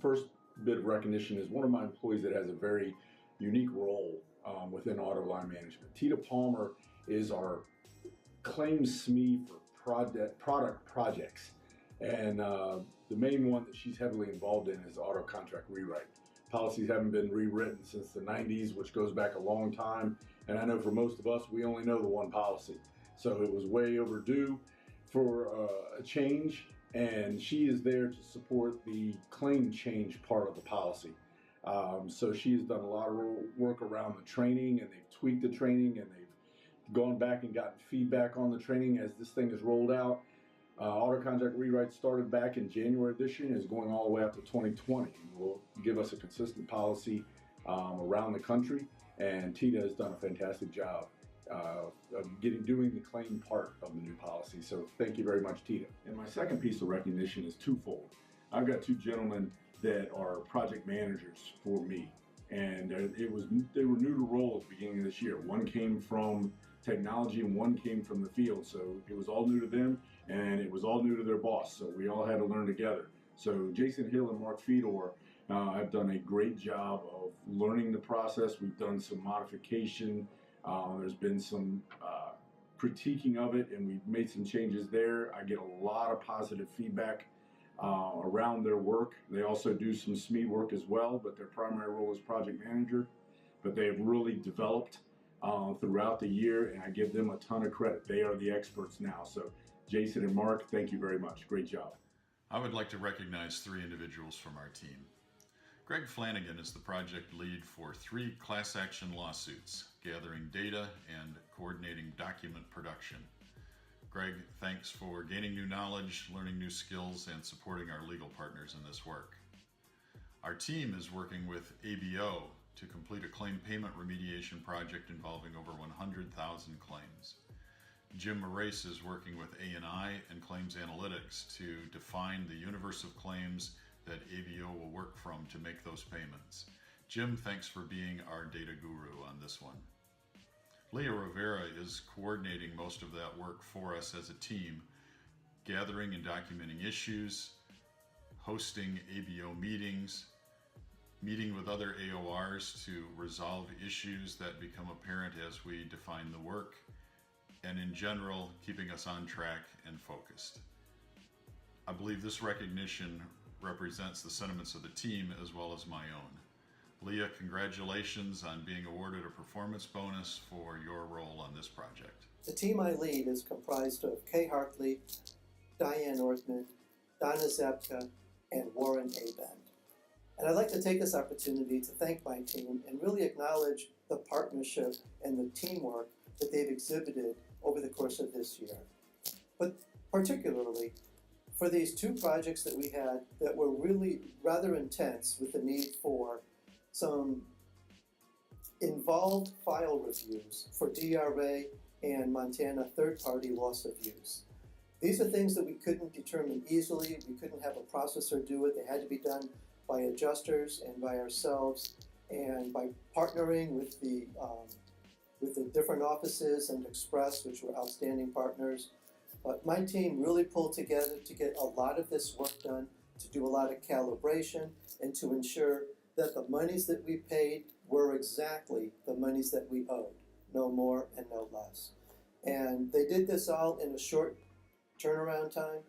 First bit of recognition is one of my employees that has a very unique role within auto line management. Tita Palmer is our claims SME for product projects. And the main one that she's heavily involved in is auto contract rewrite. Policies haven't been rewritten since the 90s, which goes back a long time. And I know for most of us, we only know the one policy. So it was way overdue for a change. And she is there to support the claim change part of the policy. So she has done a lot of work around the training, and they've tweaked the training, and they've gone back and gotten feedback on the training as this thing is rolled out. Auto contract rewrite started back in January of this year and is going all the way up to 2020. And will give us a consistent policy around the country. And Tita has done a fantastic job of doing the claim part of the new policy. So thank you very much, Tita. And my second piece of recognition is twofold. I've got two gentlemen that are project managers for me. And they were new to role at the beginning of this year. One came from technology and one came from the field. So it was all new to them and it was all new to their boss. So we all had to learn together. So Jason Hill and Mark Fedor have done a great job of learning the process. We've done some modification. There's been some critiquing of it, and we've made some changes there. I get a lot of positive feedback around their work. They also do some SME work as well, but their primary role is project manager. But they have really developed throughout the year, and I give them a ton of credit. They are the experts now. So Jason and Mark, thank you very much. Great job. I would like to recognize three individuals from our team. Greg Flanagan is the project lead for 3 class action lawsuits, gathering data and coordinating document production. Greg, thanks for gaining new knowledge, learning new skills, and supporting our legal partners in this work. Our team is working with ABO to complete a claim payment remediation project involving over 100,000 claims. Jim Morace is working with A&I and Claims Analytics to define the universe of claims that ABO will work from to make those payments. Jim, thanks for being our data guru on this one. Leah Rivera is coordinating most of that work for us as a team, gathering and documenting issues, hosting ABO meetings, meeting with other AORs to resolve issues that become apparent as we define the work, and in general, keeping us on track and focused. I believe this recognition represents the sentiments of the team as well as my own. Leah, congratulations on being awarded a performance bonus for your role on this project. The team I lead is comprised of Kay Hartley, Diane Orthman, Donna Zabka, and Warren Abend. And I'd like to take this opportunity to thank my team and really acknowledge the partnership and the teamwork that they've exhibited over the course of this year. But particularly for these 2 projects that we had that were really rather intense with the need for some involved file reviews for DRA and Montana third-party loss of use. These are things that we couldn't determine easily. We couldn't have a processor do it. They had to be done by adjusters and by ourselves, and by partnering with the different offices and Express, which were outstanding partners. But my team really pulled together to get a lot of this work done, to do a lot of calibration, and to ensure that the monies that we paid were exactly the monies that we owed, no more and no less. And they did this all in a short turnaround time,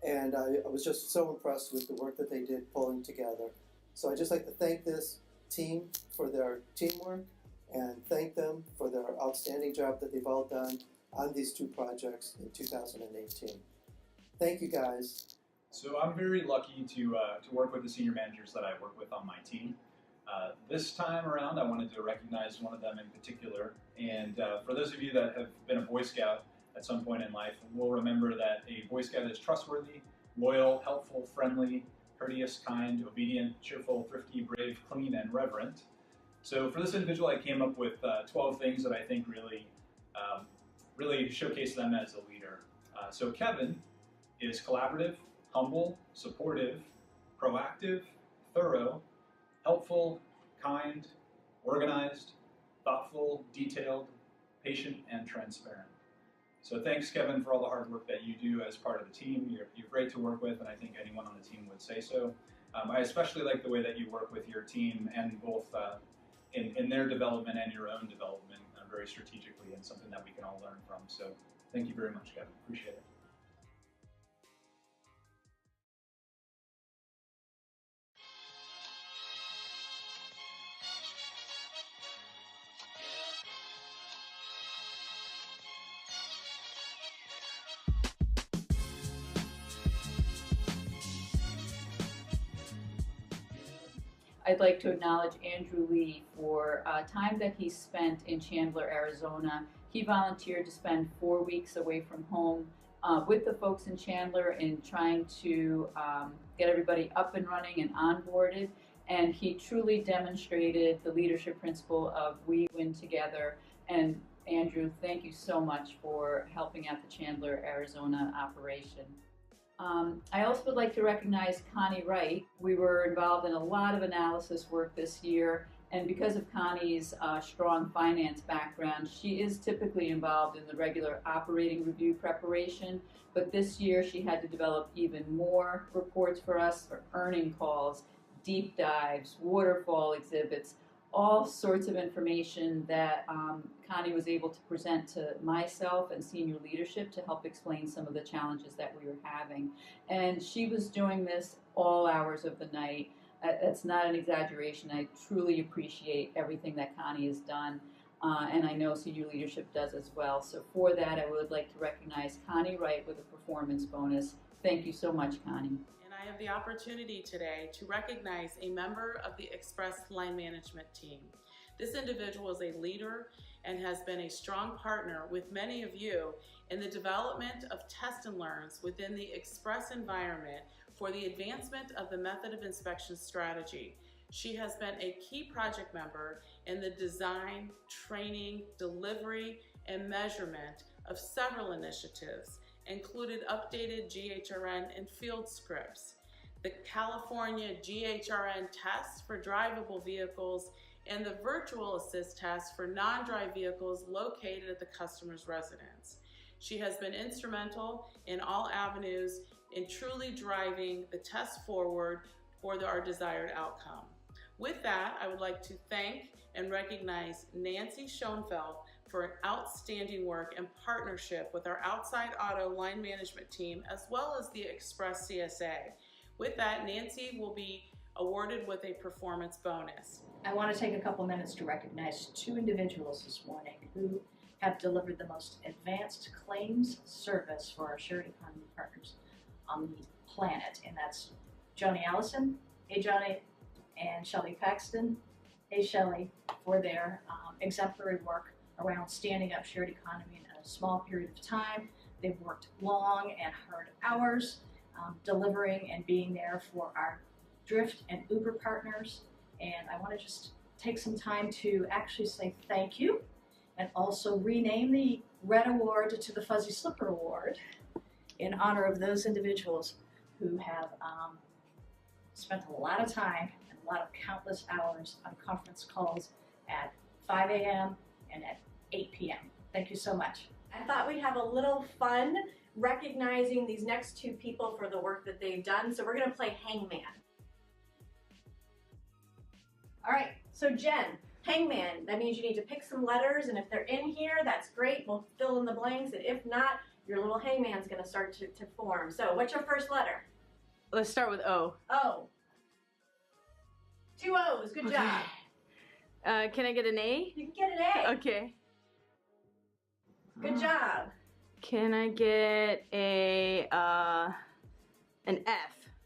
and I was just so impressed with the work that they did pulling together. So I'd just like to thank this team for their teamwork and thank them for their outstanding job that they've all done on these 2 projects in 2018. Thank you, guys. So I'm very lucky to work with the senior managers that I work with on my team. This time around, I wanted to recognize one of them in particular. And for those of you that have been a Boy Scout at some point in life, will remember that a Boy Scout is trustworthy, loyal, helpful, friendly, courteous, kind, obedient, cheerful, thrifty, brave, clean, and reverent. So for this individual, I came up with 12 things that I think really showcase them as a leader. So Kevin is collaborative, humble, supportive, proactive, thorough, helpful, kind, organized, thoughtful, detailed, patient, and transparent. So thanks, Kevin, for all the hard work that you do as part of the team. You're great to work with, and I think anyone on the team would say so. I especially like the way that you work with your team and both in their development and your own development very strategically, and something that we can all learn from. So thank you very much, Kevin. Appreciate it. I'd like to acknowledge Andrew Lee for time that he spent in Chandler, Arizona. He volunteered to spend 4 weeks away from home with the folks in Chandler in trying to get everybody up and running and onboarded. And he truly demonstrated the leadership principle of we win together. And Andrew, thank you so much for helping out the Chandler, Arizona operation. I also would like to recognize Connie Wright. We were involved in a lot of analysis work this year, and because of Connie's strong finance background, she is typically involved in the regular operating review preparation, but this year she had to develop even more reports for us for earning calls, deep dives, waterfall exhibits, all sorts of information that Connie was able to present to myself and senior leadership to help explain some of the challenges that we were having. And she was doing this all hours of the night. That's not an exaggeration. I truly appreciate everything that Connie has done, and I know senior leadership does as well. So for that, I would like to recognize Connie Wright with a performance bonus. Thank you so much, Connie. I have the opportunity today to recognize a member of the Express Line Management team. This individual is a leader and has been a strong partner with many of you in the development of test and learns within the Express environment for the advancement of the method of inspection strategy. She has been a key project member in the design, training, delivery, and measurement of several initiatives, included updated GHRN and field scripts, the California GHRN test for drivable vehicles, and the virtual assist test for non-drive vehicles located at the customer's residence. She has been instrumental in all avenues in truly driving the test forward for our desired outcome. With that, I would like to thank and recognize Nancy Schoenfeld for an outstanding work and partnership with our outside auto line management team, as well as the Express CSA. With that, Nancy will be awarded with a performance bonus. I want to take a couple minutes to recognize two individuals this morning who have delivered the most advanced claims service for our shared economy partners on the planet, and that's Joni Allison, hey Joni, and Shelley Paxton, hey Shelley, for their exemplary work around standing up shared economy in a small period of time. They've worked long and hard hours, delivering and being there for our Drift and Uber partners. And I want to just take some time to actually say thank you and also rename the Red Award to the Fuzzy Slipper Award in honor of those individuals who have spent a lot of time and a lot of countless hours on conference calls at 5 a.m. and at 8 p.m. Thank you so much. I thought we'd have a little fun recognizing these next two people for the work that they've done. So we're going to play Hangman. All right, so Jen, Hangman, that means you need to pick some letters, and if they're in here, that's great. We'll fill in the blanks, and if not, your little hangman's going to start to form. So what's your first letter? Let's start with O. O. 2 O's, good job. Can I get an A? You can get an A. Okay. Good job. Can I get an F?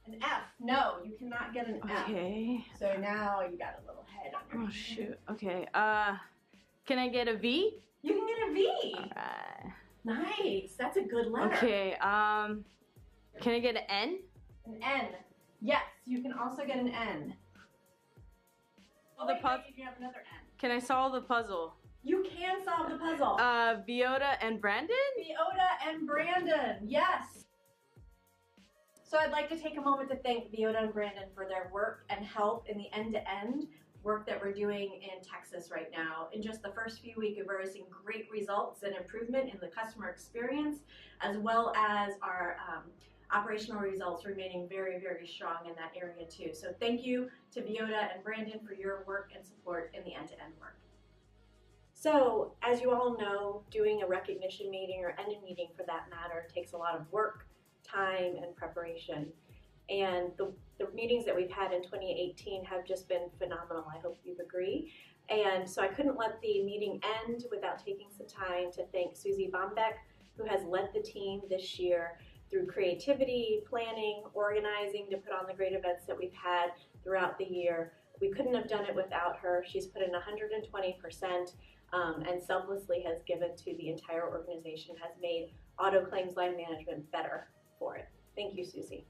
An F. No, you cannot get an F. Okay. So now you got a little head on your Oh shoot. Okay. Can I get a V? You can get a V. Alright. Nice. That's a good letter. Okay. Can I get an N? An N. Yes, you can also get an N. Oh, wait, no, you have another N. Can I solve the puzzle? You can solve the puzzle. Viota and Brandon? Viota and Brandon, yes. So I'd like to take a moment to thank Viota and Brandon for their work and help in the end-to-end work that we're doing in Texas right now. In just the first few weeks, we're seeing great results and improvement in the customer experience, as well as our operational results remaining very, very strong in that area too. So thank you to Viota and Brandon for your work and support in the end-to-end work. So as you all know, doing a recognition meeting or any meeting for that matter takes a lot of work, time, and preparation. And the meetings that we've had in 2018 have just been phenomenal. I hope you'd agree. And so I couldn't let the meeting end without taking some time to thank Susie Bombeck, who has led the team this year through creativity, planning, organizing to put on the great events that we've had throughout the year. We couldn't have done it without her. She's put in 120% and selflessly has given to the entire organization, has made auto claims line management better for it. Thank you, Susie.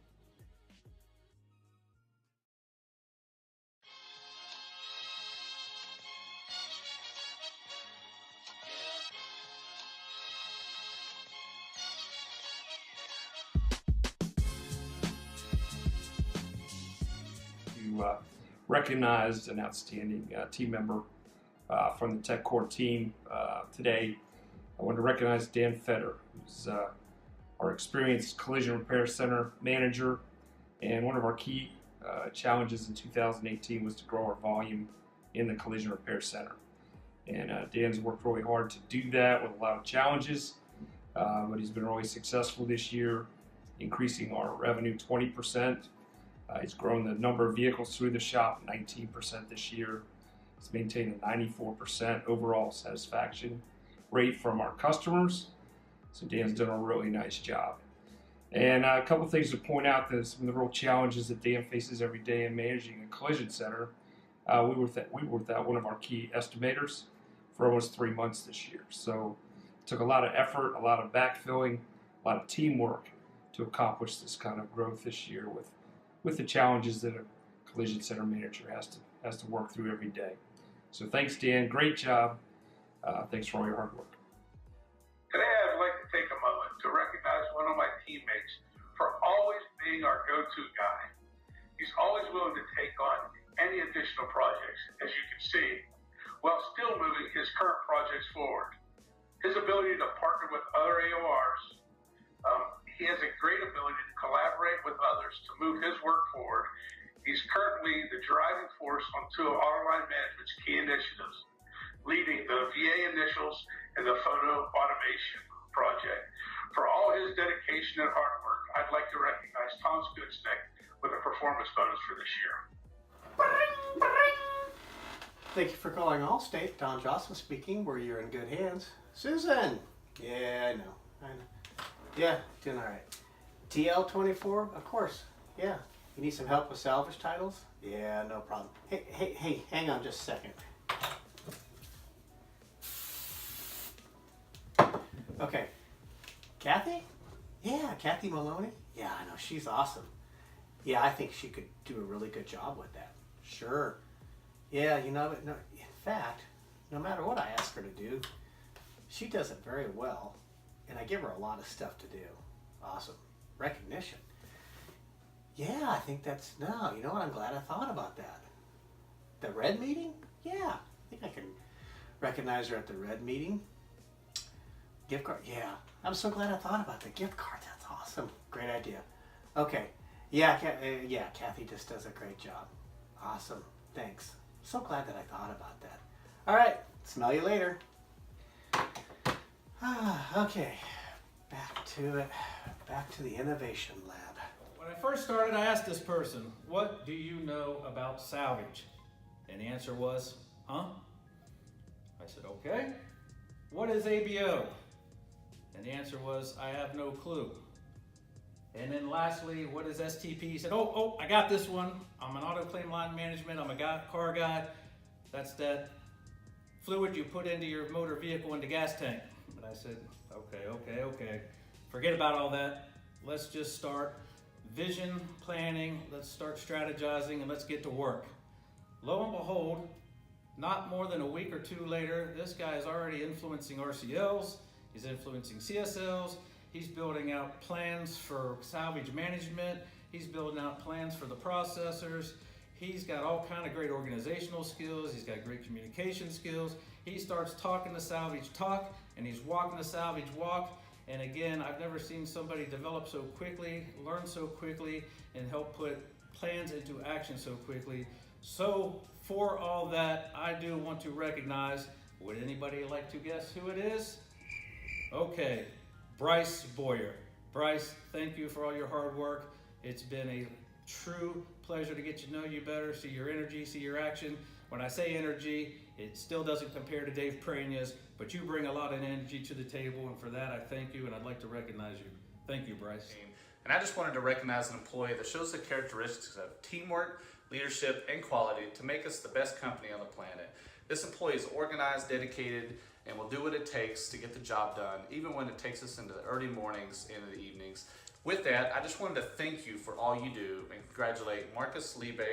Recognized an outstanding team member from the Tech Core team today. I want to recognize Dan Feder, who's our experienced collision repair center manager, and one of our key challenges in 2018 was to grow our volume in the collision repair center. And Dan's worked really hard to do that with a lot of challenges, but he's been really successful this year, increasing our revenue 20%. He's grown the number of vehicles through the shop 19% this year. He's maintained a 94% overall satisfaction rate from our customers. So Dan's done a really nice job. And a couple things to point out that some of the real challenges that Dan faces every day in managing a collision center. We were without one of our key estimators for almost 3 months this year. So it took a lot of effort, a lot of backfilling, a lot of teamwork to accomplish this kind of growth this year with the challenges that a collision center manager has to work through every day. So thanks, Dan. Great job. Thanks for all your hard work. Today, I'd like to take a moment to recognize one of my teammates for always being our go-to guy. He's always willing to take on any additional projects, as you can see, while still moving his current projects forward. His ability to partner with other AORs, he has a great ability to collaborate with others to move his work forward. He's currently the driving force on two of Autoline Management's key initiatives, leading the VA initials and the photo automation project. For all his dedication and hard work, I'd like to recognize Tom Skutznick with a performance bonus for this year. Thank you for calling Allstate. Don Johnson speaking, where you're in good hands. Susan! Yeah, I know. Yeah, doing all right. TL24, of course. Yeah. You need some help with salvage titles? Yeah, no problem. Hey, hang on just a second. Okay. Kathy? Yeah, Kathy Maloney? Yeah, I know, she's awesome. Yeah, I think she could do a really good job with that. Sure. Yeah, you know, no, in fact, no matter what I ask her to do, she does it very well. And I give her a lot of stuff to do. Awesome. Recognition. Yeah, I think you know what, I'm glad I thought about that. The Red meeting? Yeah, I think I can recognize her at the Red meeting. Gift card? Yeah, I'm so glad I thought about the gift card. That's awesome. Great idea. Okay. Yeah, Kathy just does a great job. Awesome. Thanks. So glad that I thought about that. All right. Smell you later. Okay. Back to it. Back to the innovation lab. When I first started, I asked this person, what do you know about salvage? And the answer was, huh? I said, okay. What is ABO? And the answer was, I have no clue. And then lastly, what is STP? He said, oh, I got this one. I'm an auto claim line management. I'm a car guy. That's that fluid you put into your motor vehicle in the gas tank. And I said, okay. Forget about all that. Let's just start vision planning. Let's start strategizing and let's get to work. Lo and behold, not more than a week or two later, this guy is already influencing RCLs. He's influencing CSLs. He's building out plans for salvage management. He's building out plans for the processors. He's got all kind of great organizational skills. He's got great communication skills. He starts talking the salvage talk and he's walking the salvage walk. And again, I've never seen somebody develop so quickly, learn so quickly, and help put plans into action so quickly. So for all that, I do want to recognize, would anybody like to guess who it is? Okay, Bryce Boyer. Bryce, thank you for all your hard work. It's been a true pleasure to get to know you better, see your energy, see your action. When I say energy, it still doesn't compare to Dave Prena's, but you bring a lot of energy to the table, and for that I thank you, and I'd like to recognize you. Thank you, Bryce. And I just wanted to recognize an employee that shows the characteristics of teamwork, leadership, and quality to make us the best company on the planet. This employee is organized, dedicated, and will do what it takes to get the job done, even when it takes us into the early mornings and the evenings. With that, I just wanted to thank you for all you do and congratulate Marcus Liebe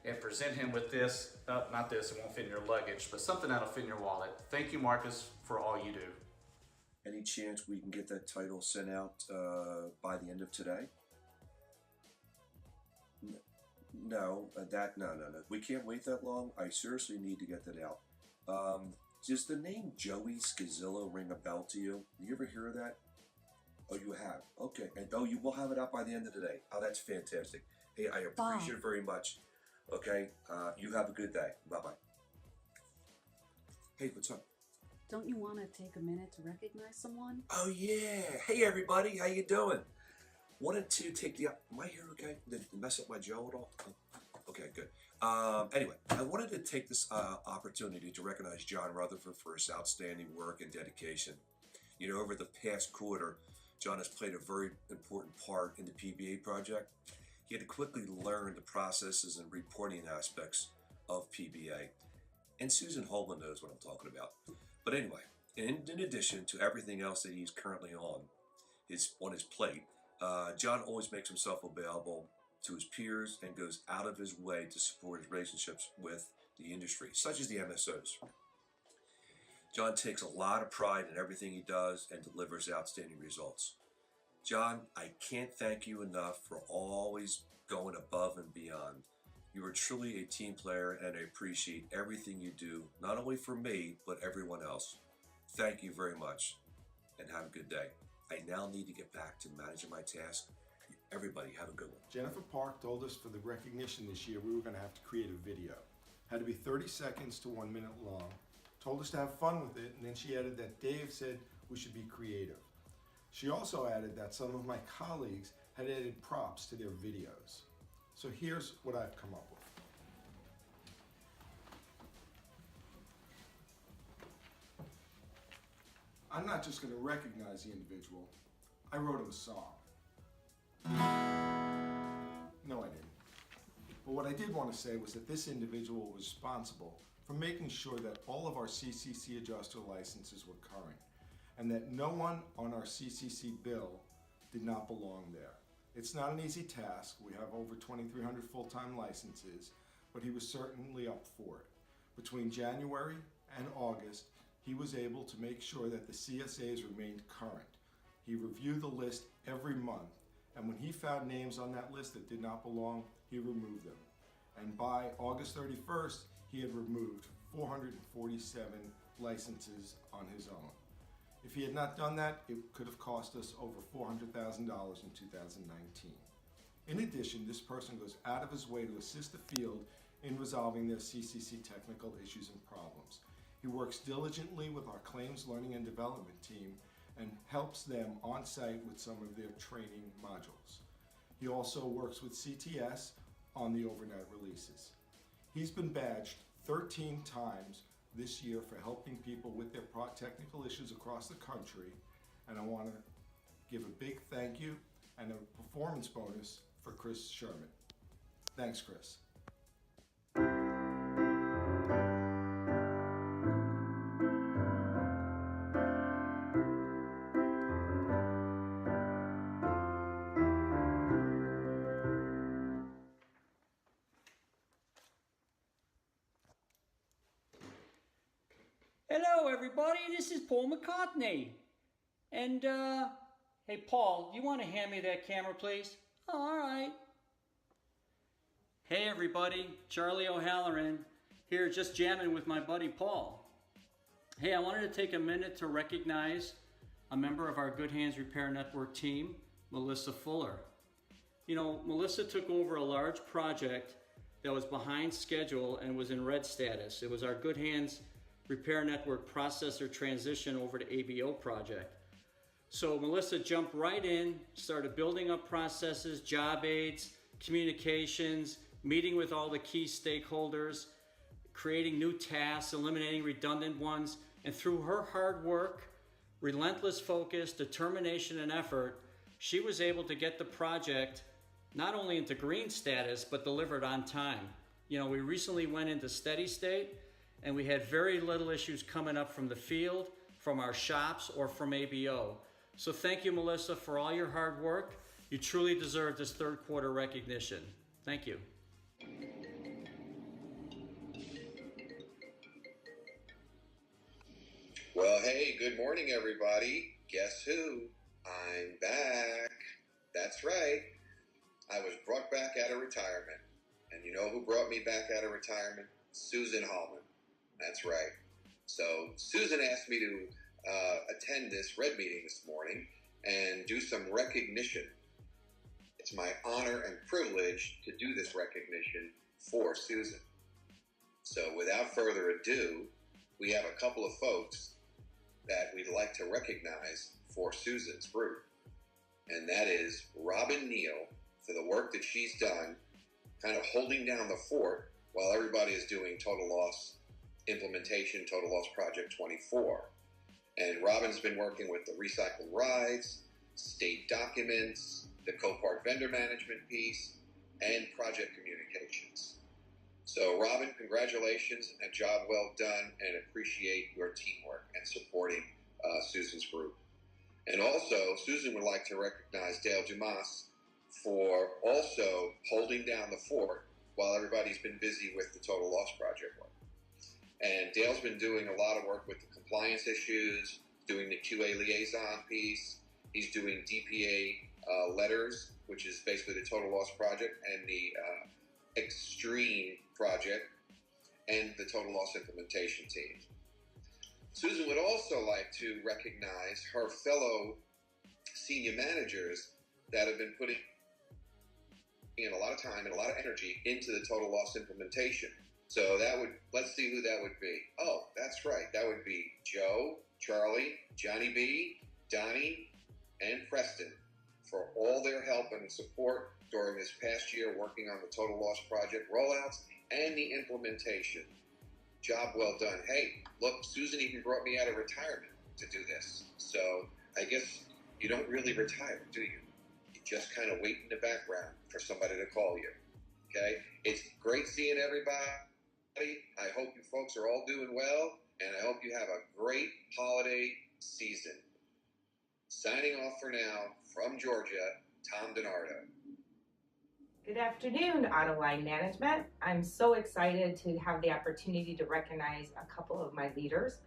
and present him with this, not this, it won't fit in your luggage, but something that'll fit in your wallet. Thank you, Marcus, for all you do. Any chance we can get that title sent out by the end of today? No. We can't wait that long. I seriously need to get that out. Does the name Joey Scazzillo ring a bell to you? You ever hear of that? Oh, you have? Okay. And you will have it out by the end of the day. Oh, that's fantastic. Hey, I appreciate it very much. Okay. You have a good day. Bye-bye. Hey, what's up? Don't you want to take a minute to recognize someone? Oh, yeah. Hey, everybody. How you doing? Wanted to take the... Am I here okay? Did it mess up my jaw at all? Oh, okay, good. Anyway, I wanted to take this opportunity to recognize John Rutherford for his outstanding work and dedication. You know, over the past quarter, John has played a very important part in the PBA project. He had to quickly learn the processes and reporting aspects of PBA. And Susan Holman knows what I'm talking about. But anyway, in addition to everything else that he's currently on his plate, John always makes himself available to his peers and goes out of his way to support his relationships with the industry, such as the MSOs. John takes a lot of pride in everything he does and delivers outstanding results. John, I can't thank you enough for always going above and beyond. You are truly a team player, and I appreciate everything you do, not only for me, but everyone else. Thank you very much, and have a good day. I now need to get back to managing my task. Everybody have a good one. Jennifer Park told us for the recognition this year we were going to have to create a video. Had to be 30 seconds to 1 minute long. Told us to have fun with it, and then she added that Dave said we should be creative. She also added that some of my colleagues had added props to their videos. So here's what I've come up with. I'm not just going to recognize the individual. I wrote him a song. No, I didn't. But what I did want to say was that this individual was responsible for making sure that all of our CCC adjuster licenses were current, and that no one on our CCC bill did not belong there. It's not an easy task. We have over 2,300 full-time licenses, but he was certainly up for it. Between January and August, he was able to make sure that the CSAs remained current. He reviewed the list every month, and when he found names on that list that did not belong, he removed them. And by August 31st, he had removed 447 licenses on his own. If he had not done that, it could have cost us over $400,000 in 2019. In addition, this person goes out of his way to assist the field in resolving their CCC technical issues and problems. He works diligently with our claims learning and development team and helps them on site with some of their training modules. He also works with CTS on the overnight releases. He's been badged 13 times this year for helping people with their technical issues across the country, and I want to give a big thank you and a performance bonus for Chris Sherman. Thanks, Chris. Hello, everybody. This is Paul McCartney. And, hey, Paul, you want to hand me that camera, please? Oh, all right. Hey, everybody. Charlie O'Halloran here, just jamming with my buddy Paul. Hey, I wanted to take a minute to recognize a member of our Good Hands Repair Network team, Melissa Fuller. You know, Melissa took over a large project that was behind schedule and was in red status. It was our Good Hands Repair Network processor transition over to ABO project. So Melissa jumped right in, started building up processes, job aids, communications, meeting with all the key stakeholders, creating new tasks, eliminating redundant ones, and through her hard work, relentless focus, determination, and effort, she was able to get the project not only into green status, but delivered on time. You know, we recently went into steady state, and we had very little issues coming up from the field, from our shops, or from ABO. So thank you, Melissa, for all your hard work. You truly deserve this third quarter recognition. Thank you. Well, hey, good morning, everybody. Guess who? I'm back. That's right. I was brought back out of retirement. And you know who brought me back out of retirement? Susan Hallman. That's right. So Susan asked me to attend this red meeting this morning and do some recognition. It's my honor and privilege to do this recognition for Susan. So without further ado, we have a couple of folks that we'd like to recognize for Susan's group. And that is Robin Neal for the work that she's done, kind of holding down the fort while everybody is doing total loss implementation, total loss project 24. And Robin's been working with the recycled rides, state documents, the Copart vendor management piece, and project communications. So Robin, congratulations, a job well done, and appreciate your teamwork and supporting Susan's group. And also, Susan would like to recognize Dale Dumas for also holding down the fort while everybody's been busy with the total loss project work. And Dale's been doing a lot of work with the compliance issues, doing the QA liaison piece. He's doing DPA letters, which is basically the total loss project, and the extreme project, and the total loss implementation team. Susan would also like to recognize her fellow senior managers that have been putting in a lot of time and a lot of energy into the total loss implementation. So that would, let's see who that would be. Oh, that's right. That would be Joe, Charlie, Johnny B, Donnie, and Preston for all their help and support during this past year working on the total loss project rollouts and the implementation. Job well done. Hey, look, Susan even brought me out of retirement to do this. So I guess you don't really retire, do you? You just kind of wait in the background for somebody to call you. Okay? It's great seeing everybody. I hope you folks are all doing well, and I hope you have a great holiday season. Signing off for now from Georgia, Tom DiNardo. Good afternoon, Auto Line Management. I'm so excited to have the opportunity to recognize a couple of my leaders.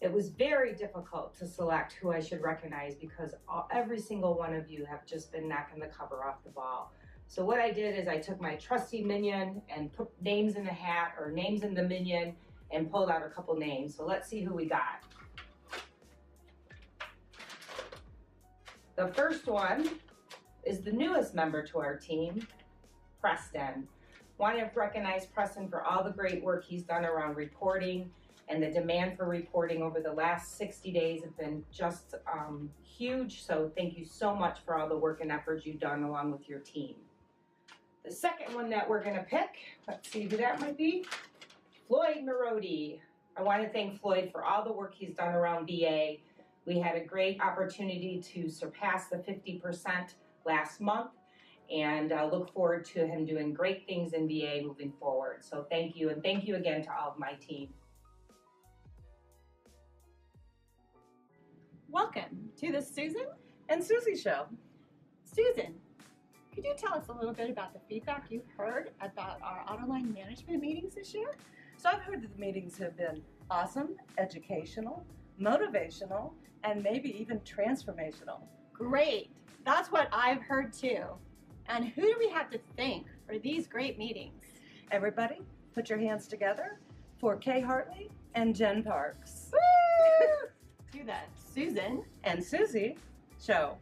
It was very difficult to select who I should recognize because every single one of you have just been knocking the cover off the ball. So what I did is I took my trusty minion and put names in the hat or names in the minion and pulled out a couple names. So let's see who we got. The first one is the newest member to our team, Preston. Want to recognize Preston for all the great work he's done around reporting, and the demand for reporting over the last 60 days have been just huge. So thank you so much for all the work and efforts you've done along with your team. The second one that we're gonna pick, let's see who that might be, Floyd Marodi. I want to thank Floyd for all the work he's done around VA. We had a great opportunity to surpass the 50% last month, and look forward to him doing great things in VA moving forward. So thank you, and thank you again to all of my team. Welcome to the Susan and Susie Show. Susan, could you tell us a little bit about the feedback you've heard about our Autoline management meetings this year? So I've heard that the meetings have been awesome, educational, motivational, and maybe even transformational. Great. That's what I've heard too. And who do we have to thank for these great meetings? Everybody, put your hands together for Kay Hartley and Jen Parks. Woo! to the Susan and Susie Show.